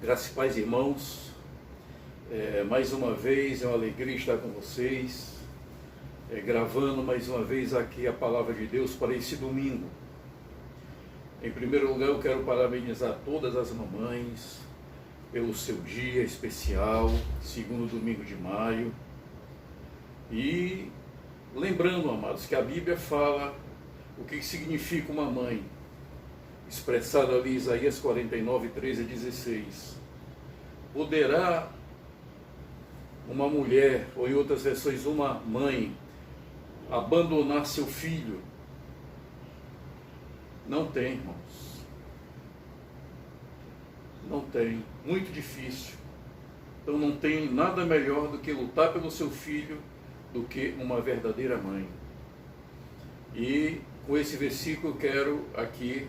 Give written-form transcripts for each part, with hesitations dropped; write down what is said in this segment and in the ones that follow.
Graças e paz, irmãos. Mais uma vez é uma alegria estar com vocês, gravando mais uma vez aqui a palavra de Deus para esse domingo. Em primeiro lugar, eu quero parabenizar todas as mamães pelo seu dia especial, segundo domingo de maio. E lembrando, amados, que a Bíblia fala o que significa uma mãe, expressado ali em Isaías 49, 13 a 16. Poderá uma mulher, ou em outras versões, uma mãe, abandonar seu filho? Não tem, irmãos. Não tem. Muito difícil. Então não tem nada melhor do que lutar pelo seu filho do que uma verdadeira mãe. E com esse versículo eu quero aqui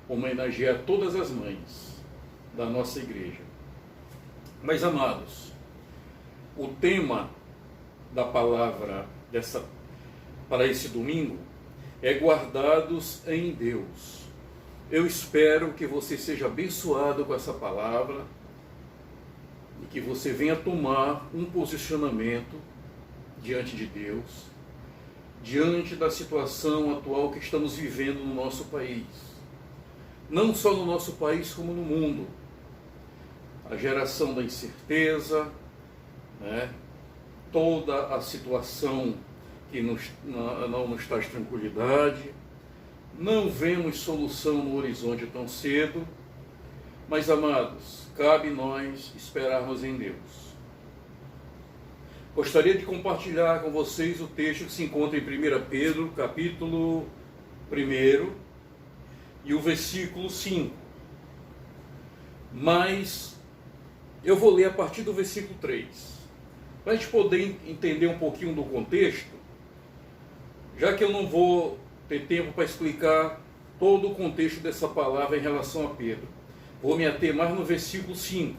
homenagear todas as mães da nossa igreja. Mas, amados, o tema da palavra para esse domingo é guardados em Deus. Eu espero que você seja abençoado com essa palavra e que você venha tomar um posicionamento diante de Deus, diante da situação atual que estamos vivendo no nosso país. Não só no nosso país, como no mundo. A geração da incerteza, toda a situação que não nos traz tranquilidade. Não vemos solução no horizonte tão cedo. Mas, amados, cabe nós esperarmos em Deus. Gostaria de compartilhar com vocês o texto que se encontra em 1 Pedro, capítulo 1, e o versículo 5. Mas eu vou ler a partir do versículo 3. Para a gente poder entender um pouquinho do contexto, já que eu não vou ter tempo para explicar todo o contexto dessa palavra em relação a Pedro. Vou me ater mais no versículo 5,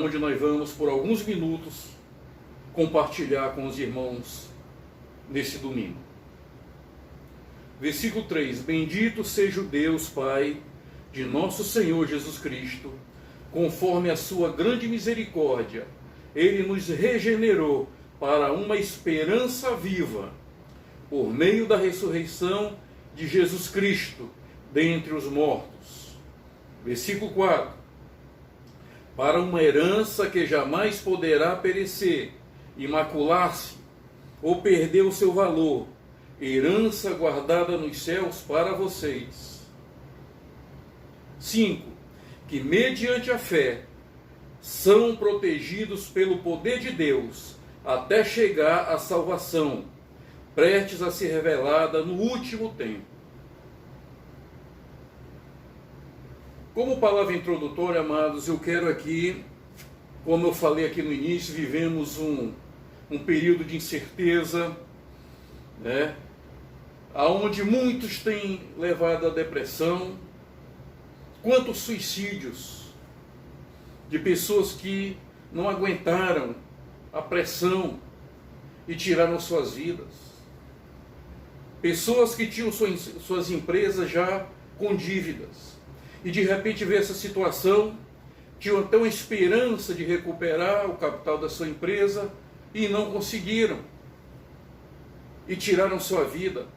onde nós vamos por alguns minutos compartilhar com os irmãos nesse domingo. Versículo 3: Bendito seja o Deus Pai de nosso Senhor Jesus Cristo, conforme a sua grande misericórdia, Ele nos regenerou para uma esperança viva, por meio da ressurreição de Jesus Cristo dentre os mortos. Versículo 4: Para uma herança que jamais poderá perecer, imacular-se ou perder o seu valor, herança guardada nos céus para vocês. 5. Que mediante a fé são protegidos pelo poder de Deus até chegar à salvação, prestes a ser revelada no último tempo. Como palavra introdutória, amados, eu quero aqui, como eu falei aqui no início, vivemos um período de incerteza, onde muitos têm levado à depressão. Quantos suicídios de pessoas que não aguentaram a pressão e tiraram suas vidas. Pessoas que tinham suas empresas já com dívidas e de repente vê essa situação, tinham até uma esperança de recuperar o capital da sua empresa e não conseguiram e tiraram sua vida.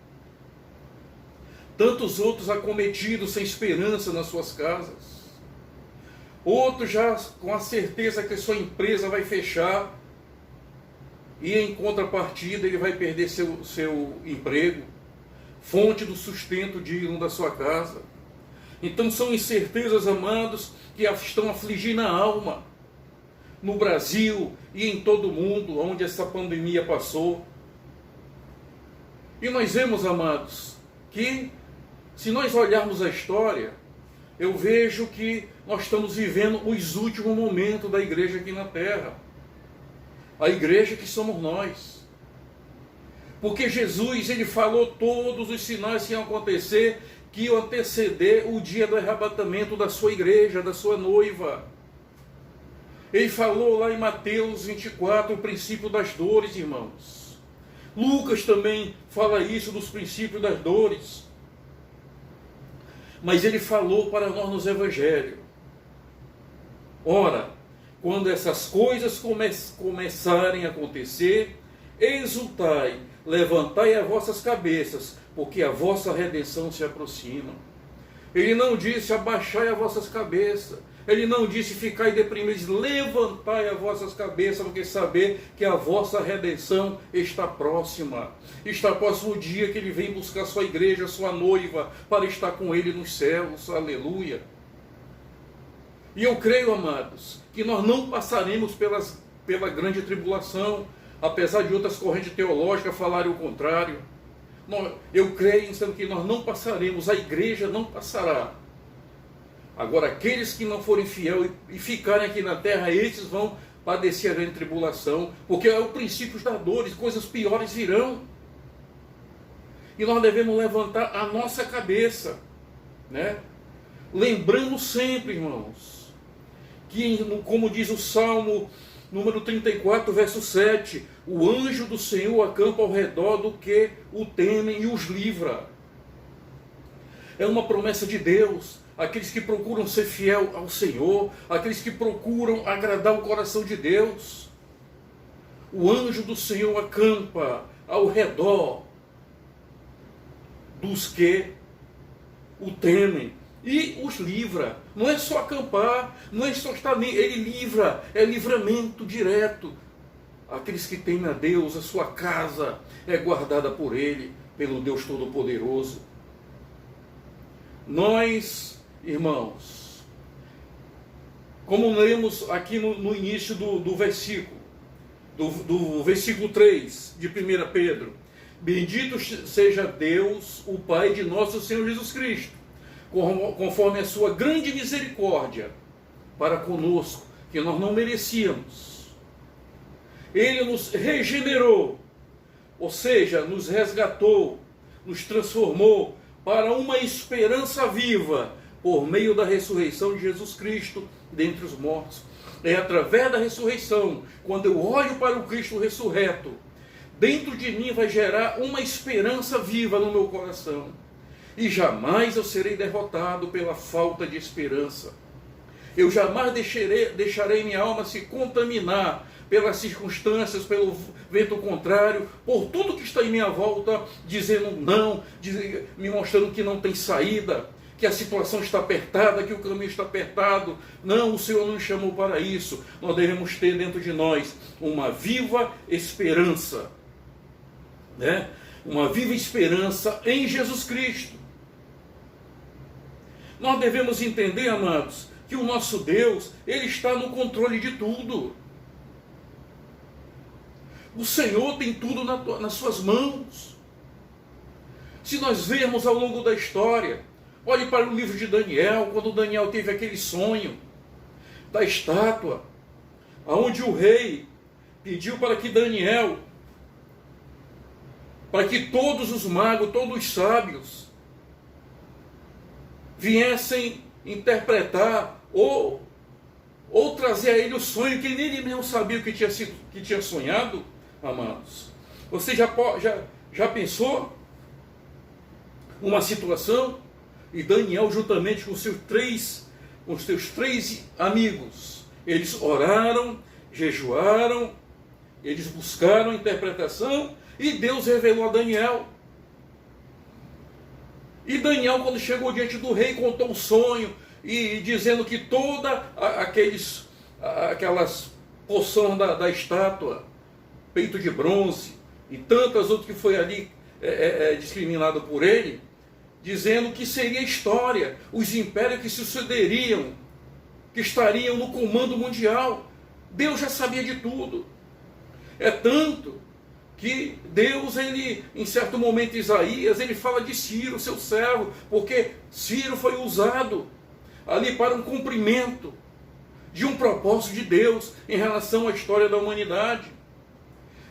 Tantos outros acometidos sem esperança nas suas casas. Outros já com a certeza que a sua empresa vai fechar e em contrapartida ele vai perder seu emprego, fonte do sustento digno da sua casa. Então são incertezas, amados, que estão afligindo a alma no Brasil e em todo o mundo onde essa pandemia passou. E nós vemos, amados, que se nós olharmos a história, eu vejo que nós estamos vivendo os últimos momentos da igreja aqui na terra. A igreja que somos nós. Porque Jesus, ele falou todos os sinais que iam acontecer, que iam anteceder o dia do arrebatamento da sua igreja, da sua noiva. Ele falou lá em Mateus 24, o princípio das dores, irmãos. Lucas também fala isso dos princípios das dores. Mas ele falou para nós nos evangelhos. Ora, quando essas coisas começarem a acontecer, exultai, levantai as vossas cabeças, porque a vossa redenção se aproxima. Ele não disse abaixai as vossas cabeças. Ele não disse ficai deprimidos, levantai as vossas cabeças, porque saber que a vossa redenção está próxima. Está próximo o dia que ele vem buscar sua igreja, sua noiva, para estar com ele nos céus. Aleluia. E eu creio, amados, que nós não passaremos pela grande tribulação, apesar de outras correntes teológicas falarem o contrário. Eu creio em que nós não passaremos, a igreja não passará. Agora, aqueles que não forem fiéis e ficarem aqui na terra, esses vão padecer a grande tribulação, porque é o princípio das dores, coisas piores virão. E nós devemos levantar a nossa cabeça, né? Lembrando sempre, irmãos, que, como diz o Salmo número 34, verso 7, o anjo do Senhor acampa ao redor do que o temem e os livra. É uma promessa de Deus. Aqueles que procuram ser fiel ao Senhor, aqueles que procuram agradar o coração de Deus, o anjo do Senhor acampa ao redor dos que o temem e os livra. Não é só acampar, não é só estar nem, ele livra, é livramento direto. Aqueles que temem a Deus, a sua casa é guardada por ele, pelo Deus Todo-Poderoso. Nós, irmãos, como lemos aqui no início do versículo, do versículo 3 de 1 Pedro, bendito seja Deus, o Pai de nosso Senhor Jesus Cristo, conforme a sua grande misericórdia para conosco, que nós não merecíamos. Ele nos regenerou, ou seja, nos resgatou, nos transformou para uma esperança viva, por meio da ressurreição de Jesus Cristo dentre os mortos. É através da ressurreição, quando eu olho para o Cristo ressurreto, dentro de mim vai gerar uma esperança viva no meu coração. E jamais eu serei derrotado pela falta de esperança. Eu jamais deixarei minha alma se contaminar pelas circunstâncias, pelo vento contrário, por tudo que está em minha volta, dizendo não, me mostrando que não tem saída, que a situação está apertada, que o caminho está apertado. Não, o Senhor não nos chamou para isso. Nós devemos ter dentro de nós uma viva esperança, né? Uma viva esperança em Jesus Cristo. Nós devemos entender, amados, que o nosso Deus, Ele está no controle de tudo. O Senhor tem tudo nas suas mãos. Se nós vermos ao longo da história, olhe para o livro de Daniel, quando Daniel teve aquele sonho da estátua, onde o rei pediu para que Daniel, para que todos os magos, todos os sábios, viessem interpretar ou trazer a ele o sonho, que nem ele mesmo sabia o que tinha sonhado, amados. Você já pensou uma situação? E Daniel, juntamente com os seus três amigos, eles oraram, jejuaram, eles buscaram a interpretação, e Deus revelou a Daniel. E Daniel, quando chegou diante do rei, contou o sonho, e dizendo que toda aquelas porções da estátua, peito de bronze, e tantas outras que foi ali discriminado por ele, dizendo que seria história, os impérios que sucederiam, que estariam no comando mundial. Deus já sabia de tudo. É tanto que Deus, em certo momento, Isaías, ele fala de Ciro, seu servo, porque Ciro foi usado ali para um cumprimento de um propósito de Deus em relação à história da humanidade.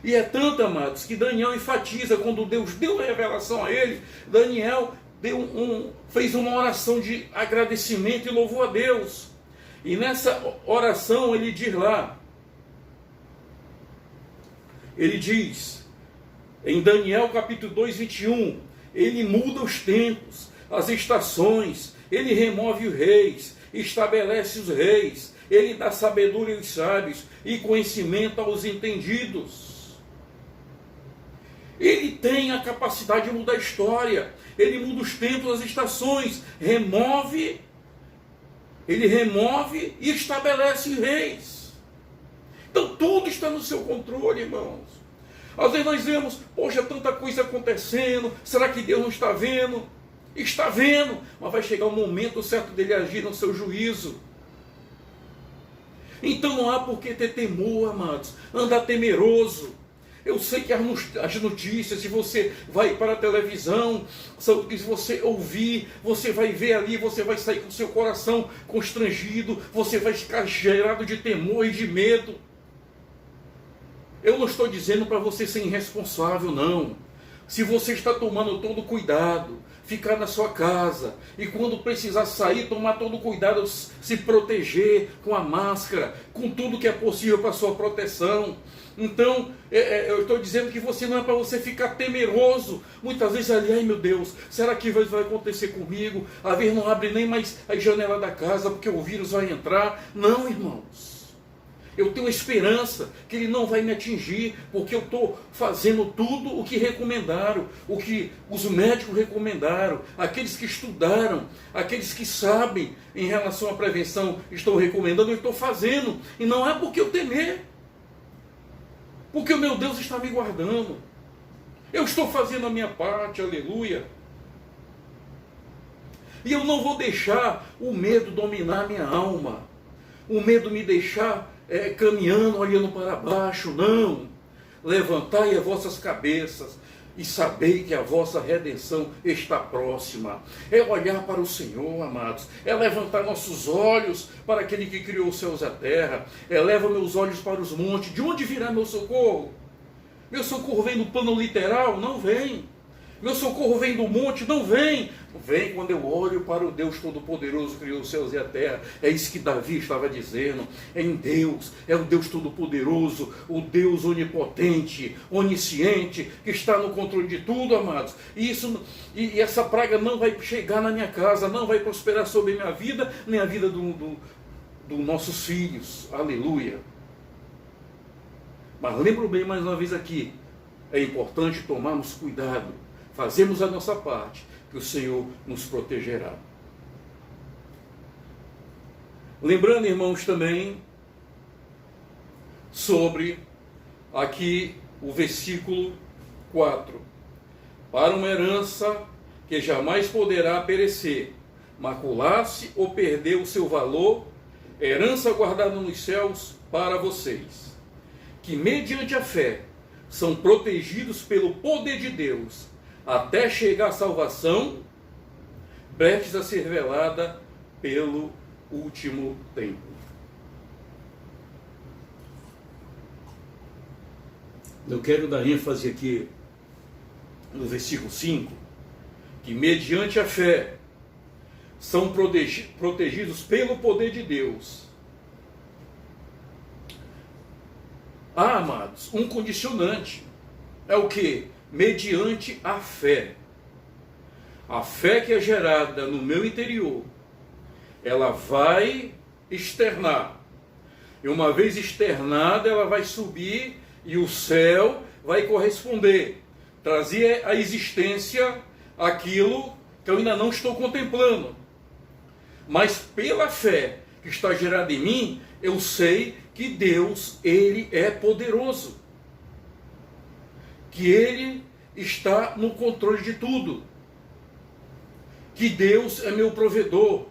E é tanto, amados, que Daniel enfatiza, quando Deus deu a revelação a ele, Daniel fez uma oração de agradecimento e louvou a Deus. E nessa oração ele diz lá, ele diz, em Daniel capítulo 2, 21, ele muda os tempos, as estações, ele remove os reis, estabelece os reis, Ele dá sabedoria aos sábios e conhecimento aos entendidos. Ele tem a capacidade de mudar a história, Ele muda os tempos, as estações, Ele remove e estabelece reis. Então tudo está no seu controle, irmãos. Às vezes nós vemos, poxa, tanta coisa acontecendo, será que Deus não está vendo? Está vendo, mas vai chegar o momento certo dele agir no seu juízo. Então não há por que ter temor, amados, andar temeroso. Eu sei que as notícias, se você vai para a televisão, se você ouvir, você vai ver ali, você vai sair com o seu coração constrangido, você vai ficar gerado de temor e de medo. Eu não estou dizendo para você ser irresponsável, não. Se você está tomando todo cuidado, ficar na sua casa, e quando precisar sair, tomar todo cuidado, se proteger com a máscara, com tudo que é possível para a sua proteção. Então, eu estou dizendo que você não é para você ficar temeroso. Muitas vezes ali, ai meu Deus, será que vai acontecer comigo? A vez não abre nem mais a janela da casa, porque o vírus vai entrar. Não, irmãos. Eu tenho esperança que ele não vai me atingir, porque eu estou fazendo tudo o que recomendaram, o que os médicos recomendaram, aqueles que estudaram, aqueles que sabem em relação à prevenção estão recomendando, eu estou fazendo. E não é porque eu temer, porque o meu Deus está me guardando. Eu estou fazendo a minha parte, aleluia. E eu não vou deixar o medo dominar a minha alma, o medo me deixar caminhando, olhando para baixo. Não. Levantai as vossas cabeças e sabei que a vossa redenção está próxima. É olhar para o Senhor, amados. É levantar nossos olhos para aquele que criou os céus e a terra. Eleva meus olhos para os montes. De onde virá meu socorro? Meu socorro vem do plano literal? Não vem. Meu socorro vem do monte? Não vem. Vem quando eu olho para o Deus Todo-Poderoso que criou os céus e a terra. É isso que Davi estava dizendo. É em Deus, é o Deus Todo-Poderoso, o Deus onipotente, onisciente, que está no controle de tudo, amados. E essa praga não vai chegar na minha casa, não vai prosperar sobre a minha vida, nem a vida dos nossos filhos. Aleluia. Mas lembro bem mais uma vez aqui, é importante tomarmos cuidado, fazermos a nossa parte, que o Senhor nos protegerá. Lembrando, irmãos, também sobre aqui o versículo 4. Para uma herança que jamais poderá perecer, macular-se ou perder o seu valor, herança guardada nos céus para vocês, que mediante a fé são protegidos pelo poder de Deus, até chegar à salvação, prestes a ser revelada pelo último tempo. Eu quero dar ênfase aqui no versículo 5, que mediante a fé são protegidos pelo poder de Deus. Amados, um condicionante é o que? Mediante a fé. A fé que é gerada no meu interior, ela vai externar. E uma vez externada, ela vai subir e o céu vai corresponder. Trazer à existência aquilo que eu ainda não estou contemplando. Mas pela fé que está gerada em mim, eu sei que Deus, Ele é poderoso. Que Ele está no controle de tudo. Que Deus é meu provedor.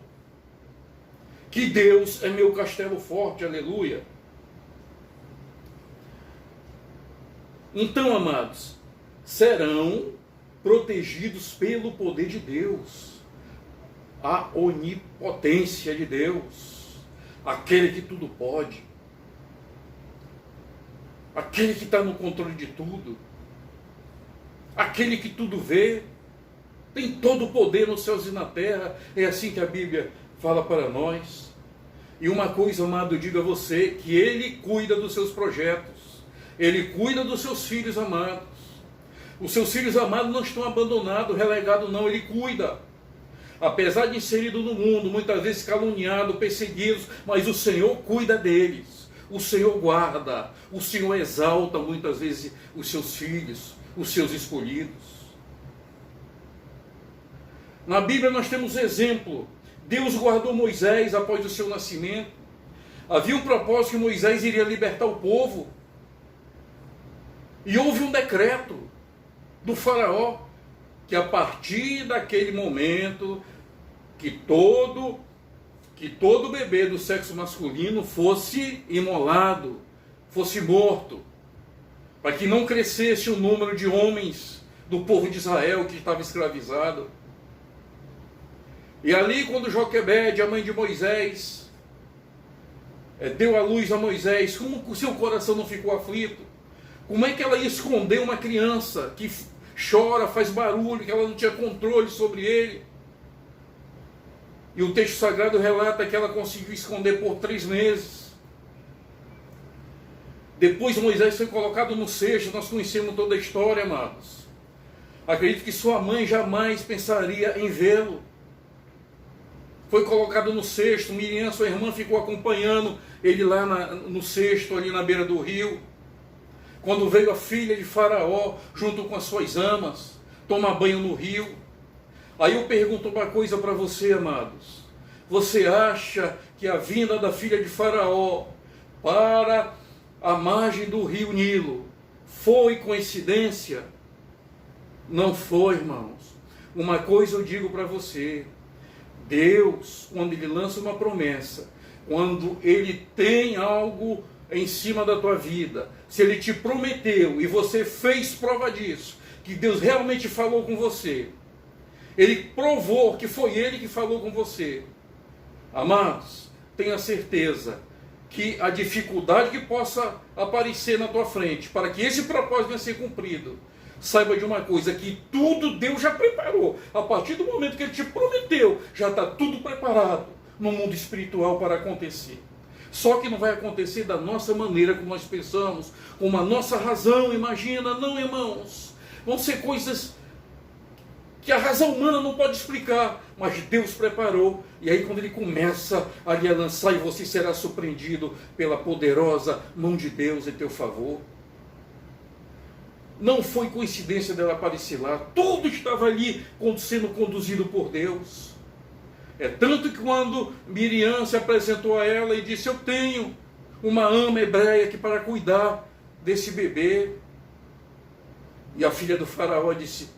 Que Deus é meu castelo forte, aleluia. Então, amados, serão protegidos pelo poder de Deus. A onipotência de Deus. Aquele que tudo pode. Aquele que está no controle de tudo. Aquele que tudo vê, tem todo o poder nos céus e na terra. É assim que a Bíblia fala para nós. E uma coisa, amado, eu digo a você, que Ele cuida dos seus projetos. Ele cuida dos seus filhos amados. Os seus filhos amados não estão abandonados, relegados não, Ele cuida. apesar de inserido no mundo, muitas vezes caluniado, perseguidos, mas o Senhor cuida deles, o Senhor guarda, o Senhor exalta muitas vezes os seus filhos, os seus escolhidos. Na Bíblia nós temos exemplo. Deus guardou Moisés após o seu nascimento. Havia um propósito que Moisés iria libertar o povo. E houve um decreto do faraó, que a partir daquele momento, que todo bebê do sexo masculino fosse imolado, fosse morto, para que não crescesse o número de homens do povo de Israel que estava escravizado. E ali, quando Joquebede, a mãe de Moisés, deu à luz a Moisés, como o seu coração não ficou aflito? Como é que ela ia esconder uma criança que chora, faz barulho, que ela não tinha controle sobre ele? E o texto sagrado relata que ela conseguiu esconder por 3 meses. Depois Moisés foi colocado no cesto, nós conhecemos toda a história, amados. Acredito que sua mãe jamais pensaria em vê-lo. Foi colocado no cesto, Miriam, sua irmã, ficou acompanhando ele lá no cesto, ali na beira do rio. Quando veio a filha de Faraó, junto com as suas amas, tomar banho no rio. Aí eu pergunto uma coisa para você, amados. Você acha que a vinda da filha de Faraó para a margem do rio Nilo foi coincidência? Não foi, irmãos. Uma coisa eu digo para você. Deus, quando Ele lança uma promessa, quando Ele tem algo em cima da tua vida, se Ele te prometeu e você fez prova disso, que Deus realmente falou com você, Ele provou que foi Ele que falou com você, amados, tenha certeza que a dificuldade que possa aparecer na tua frente, para que esse propósito venha a ser cumprido, saiba de uma coisa, que tudo Deus já preparou. A partir do momento que Ele te prometeu, já está tudo preparado no mundo espiritual para acontecer. Só que não vai acontecer da nossa maneira, como nós pensamos, com a nossa razão, imagina, não, irmãos. Vão ser coisas que a razão humana não pode explicar, mas Deus preparou. E aí quando Ele começa a lhe lançar, e você será surpreendido pela poderosa mão de Deus em teu favor. Não foi coincidência dela aparecer lá, tudo estava ali sendo conduzido por Deus. É tanto que quando Miriam se apresentou a ela e disse: eu tenho uma ama hebreia que para cuidar desse bebê. E a filha do faraó disse: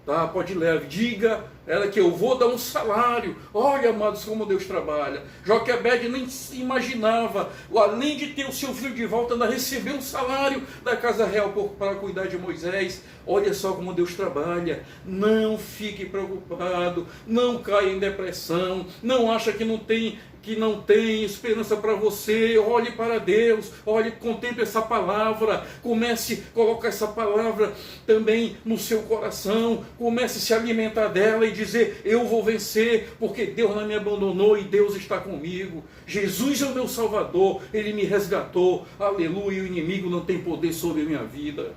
tá, pode levar, diga ela que eu vou dar um salário. Olha, amados, como Deus trabalha. Joquebede nem se imaginava, além de ter o seu filho de volta, ainda receber um salário da casa real para cuidar de Moisés. Olha só como Deus trabalha. Não fique preocupado, não caia em depressão, não acha que não tem esperança para você. Olhe para Deus, olhe, contemple essa palavra, comece a colocar essa palavra também no seu coração, comece a se alimentar dela e dizer: eu vou vencer, porque Deus não me abandonou e Deus está comigo. Jesus é o meu Salvador, Ele me resgatou, aleluia. O inimigo não tem poder sobre a minha vida,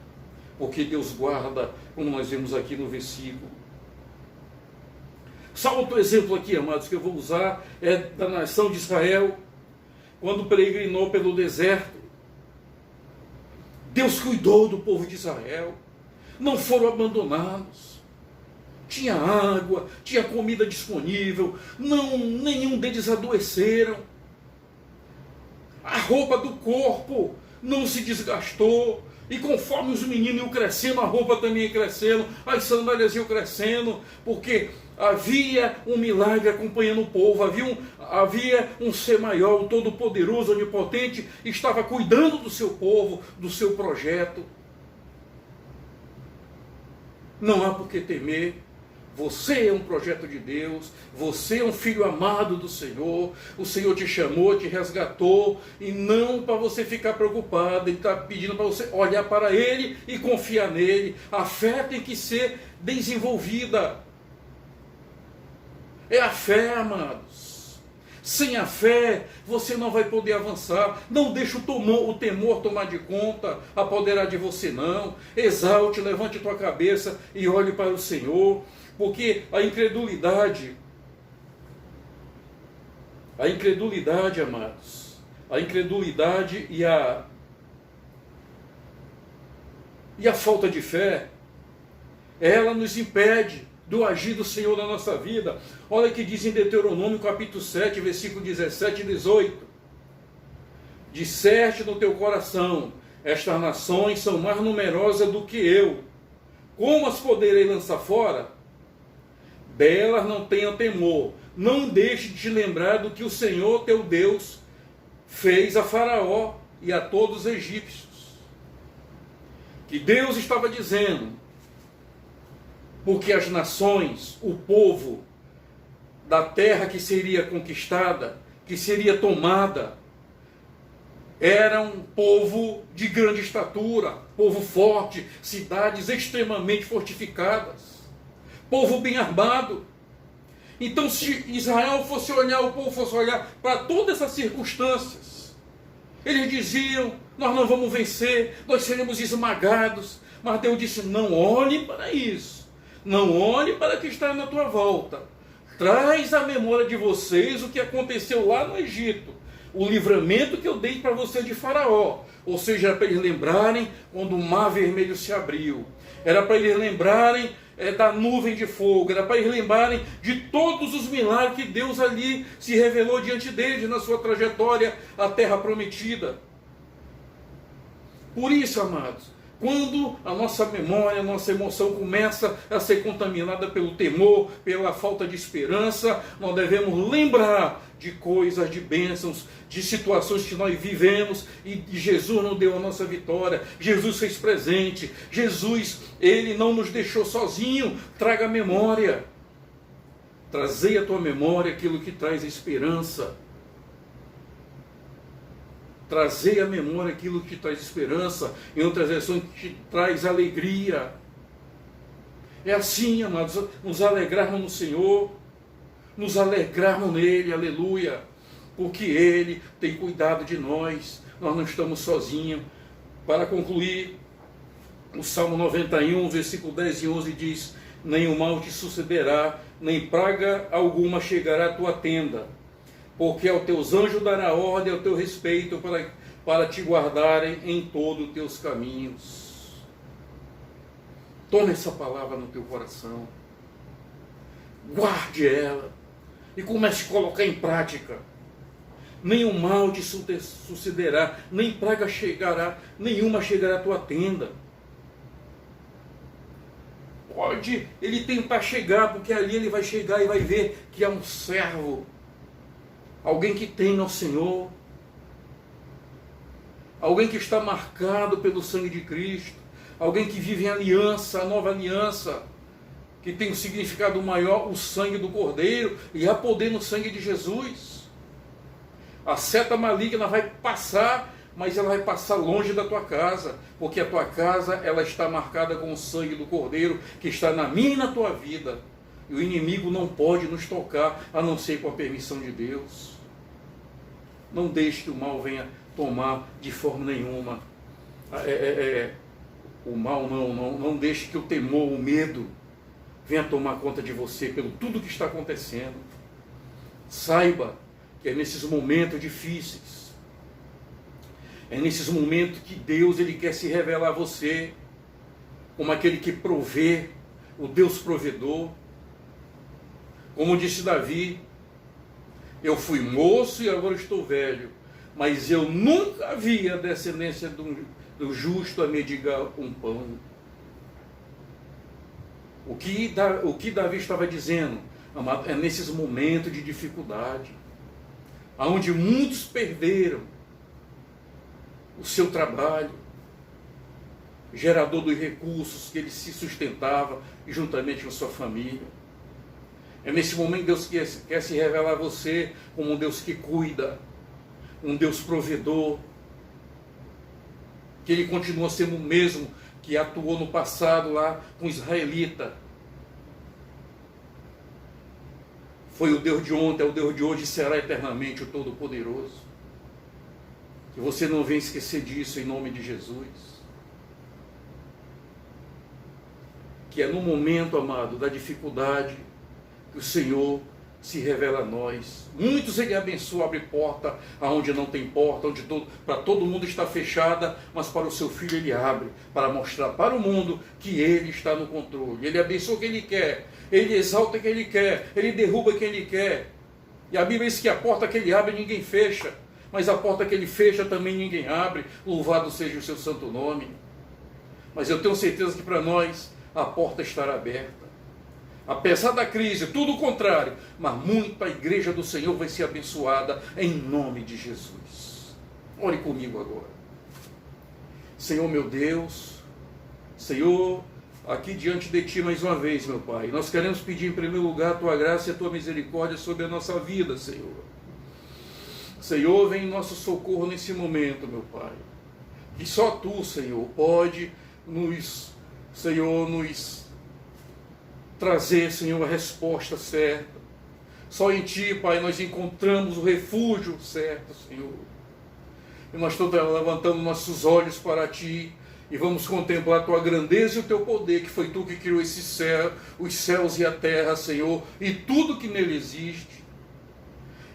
porque Deus guarda, como nós vemos aqui no versículo. Só outro exemplo aqui, amados, que eu vou usar, é da nação de Israel, quando peregrinou pelo deserto. Deus cuidou do povo de Israel, não foram abandonados, tinha água, tinha comida disponível, nenhum deles adoeceram, a roupa do corpo não se desgastou, e conforme os meninos iam crescendo, a roupa também ia crescendo, as sandálias iam crescendo, porque havia um milagre acompanhando o povo, havia um ser maior, o todo-poderoso, onipotente, estava cuidando do seu povo, do seu projeto. Não há por que temer. Você é um projeto de Deus, você é um filho amado do Senhor, o Senhor te chamou, te resgatou, e não para você ficar preocupado. Ele está pedindo para você olhar para Ele e confiar nele. A fé tem que ser desenvolvida. É a fé, amados. Sem a fé, você não vai poder avançar. Não deixe o temor tomar de conta, apoderar de você, não. Exalte, levante tua cabeça e olhe para o Senhor. Porque a incredulidade A incredulidade, amados, a incredulidade e a falta de fé, ela nos impede do agir do Senhor na nossa vida. Olha o que diz em Deuteronômio capítulo 7, versículo 17 e 18. Disseste no teu coração, estas nações são mais numerosas do que eu. Como as poderei lançar fora? Delas não tenha temor. Não deixe de te lembrar do que o Senhor teu Deus fez a Faraó e a todos os egípcios. Que Deus estava dizendo, porque as nações, o povo da terra que seria conquistada, que seria tomada, era um povo de grande estatura, povo forte, cidades extremamente fortificadas, povo bem armado. Então, se Israel fosse olhar, o povo fosse olhar para todas essas circunstâncias, eles diziam, nós não vamos vencer, nós seremos esmagados. Mas Deus disse, não olhe para isso, não olhe para o que está na tua volta. Traz à memória de vocês o que aconteceu lá no Egito, o livramento que eu dei para você de Faraó. Ou seja, era para eles lembrarem quando o mar vermelho se abriu, era para eles lembrarem da nuvem de fogo, era para eles lembrarem de todos os milagres que Deus ali se revelou diante deles na sua trajetória à terra prometida. Por isso, amados, quando a nossa memória, a nossa emoção começa a ser contaminada pelo temor, pela falta de esperança, nós devemos lembrar de coisas, de bênçãos, de situações que nós vivemos e Jesus não deu a nossa vitória. Jesus fez presente. Jesus, Ele não nos deixou sozinho. Traga a memória. Trazei à tua memória aquilo que traz esperança. Trazer à memória aquilo que traz esperança, em outras versões, que traz alegria. É assim, amados, nos alegrarmos no Senhor, nos alegrarmos nele, aleluia, porque Ele tem cuidado de nós não estamos sozinhos. Para concluir, o Salmo 91, versículo 10 e 11 diz, nenhum mal te sucederá, nem praga alguma chegará à tua tenda, porque aos teus anjos dará ordem ao teu respeito para te guardarem em todos os teus caminhos. Tome essa palavra no teu coração, guarde ela e comece a colocar em prática. Nenhum mal te sucederá, nem praga chegará, nenhuma chegará à tua tenda. Pode ele tentar chegar, porque ali ele vai chegar e vai ver que há um servo, alguém que teme ao Senhor, alguém que está marcado pelo sangue de Cristo, alguém que vive em aliança, a nova aliança, que tem um significado maior, o sangue do Cordeiro, e há poder no sangue de Jesus. A seta maligna vai passar, mas ela vai passar longe da tua casa, porque a tua casa ela está marcada com o sangue do Cordeiro, que está na minha e na tua vida. E o inimigo não pode nos tocar, a não ser com a permissão de Deus. Não deixe que o mal venha tomar de forma nenhuma. O mal não deixe que o temor, o medo, venha tomar conta de você pelo tudo que está acontecendo. Saiba que é nesses momentos difíceis, é nesses momentos que Deus ele quer se revelar a você como aquele que provê, o Deus provedor. Como disse Davi, eu fui moço e agora estou velho, mas eu nunca vi a descendência do justo a mendigar um pão. O que Davi estava dizendo, amado, é nesses momentos de dificuldade, onde muitos perderam o seu trabalho, gerador dos recursos que ele se sustentava, e juntamente com sua família. É nesse momento que Deus quer se revelar a você como um Deus que cuida, um Deus provedor, que Ele continua sendo o mesmo que atuou no passado lá com Israelita. Foi o Deus de ontem, é o Deus de hoje e será eternamente o Todo-Poderoso. Que você não venha esquecer disso em nome de Jesus. Que é no momento, amado, da dificuldade, que o Senhor se revela a nós. Muitos Ele abençoa, abre porta aonde não tem porta, onde para todo mundo está fechada, mas para o seu Filho Ele abre, para mostrar para o mundo que Ele está no controle. Ele abençoa quem Ele quer, Ele exalta quem Ele quer, Ele derruba quem Ele quer. E a Bíblia diz que a porta que Ele abre ninguém fecha, mas a porta que Ele fecha também ninguém abre. Louvado seja o seu santo nome. Mas eu tenho certeza que para nós a porta estará aberta. Apesar da crise, tudo o contrário, mas muita igreja do Senhor vai ser abençoada em nome de Jesus. Ore comigo agora. Senhor meu Deus, Senhor, aqui diante de Ti mais uma vez, meu Pai, nós queremos pedir em primeiro lugar a Tua graça e a Tua misericórdia sobre a nossa vida, Senhor. Senhor, vem em nosso socorro nesse momento, meu Pai. Que só Tu, Senhor, pode nos trazer, Senhor, a resposta certa. Só em Ti, Pai, nós encontramos o refúgio certo, Senhor. E nós estamos levantando nossos olhos para Ti e vamos contemplar a Tua grandeza e o Teu poder, que foi Tu que criou esse céu, os céus e a terra, Senhor, e tudo que nele existe.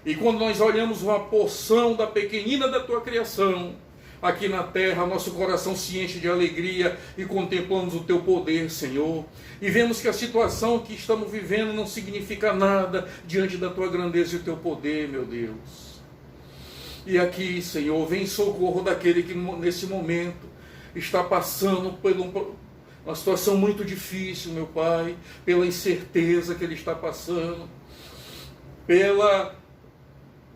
E quando nós olhamos uma porção da pequenina da Tua criação, aqui na terra, nosso coração se enche de alegria e contemplamos o Teu poder, Senhor. E vemos que a situação que estamos vivendo não significa nada diante da Tua grandeza e o Teu poder, meu Deus. E aqui, Senhor, vem em socorro daquele que nesse momento está passando por uma situação muito difícil, meu Pai, pela incerteza que ele está passando,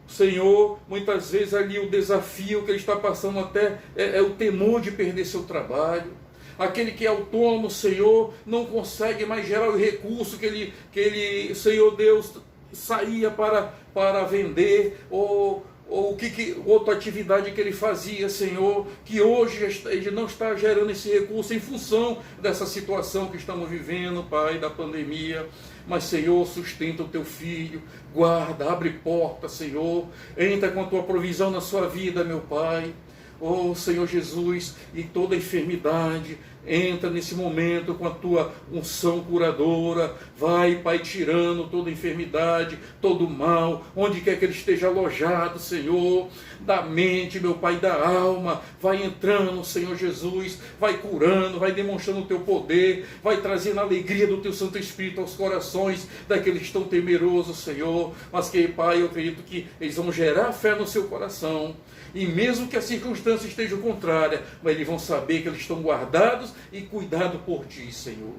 Senhor, muitas vezes ali o desafio que ele está passando até é o temor de perder seu trabalho. Aquele que é autônomo, Senhor, não consegue mais gerar o recurso que ele, Senhor Deus, saía para vender, ou outra atividade que ele fazia, Senhor, que hoje ele não está gerando esse recurso em função dessa situação que estamos vivendo, Pai, da pandemia. Mas, Senhor, sustenta o Teu filho, guarda, abre porta, Senhor, entra com a Tua provisão na sua vida, meu Pai. Oh, Senhor Jesus, e toda enfermidade, entra nesse momento com a Tua unção curadora. Vai, Pai, tirando toda enfermidade, todo mal, onde quer que ele esteja alojado, Senhor, da mente, meu Pai, da alma. Vai entrando, Senhor Jesus, vai curando, vai demonstrando o Teu poder, vai trazendo a alegria do Teu Santo Espírito aos corações daqueles que estão temerosos, Senhor. Mas que, Pai, eu acredito que eles vão gerar fé no seu coração. E mesmo que a circunstância esteja contrária, mas eles vão saber que eles estão guardados e cuidados por Ti, Senhor.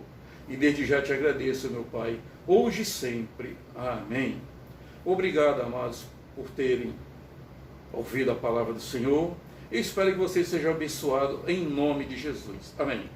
E desde já Te agradeço, meu Pai, hoje e sempre. Amém. Obrigado, amados, por terem ouvido a palavra do Senhor. Eu espero que você seja abençoado em nome de Jesus. Amém.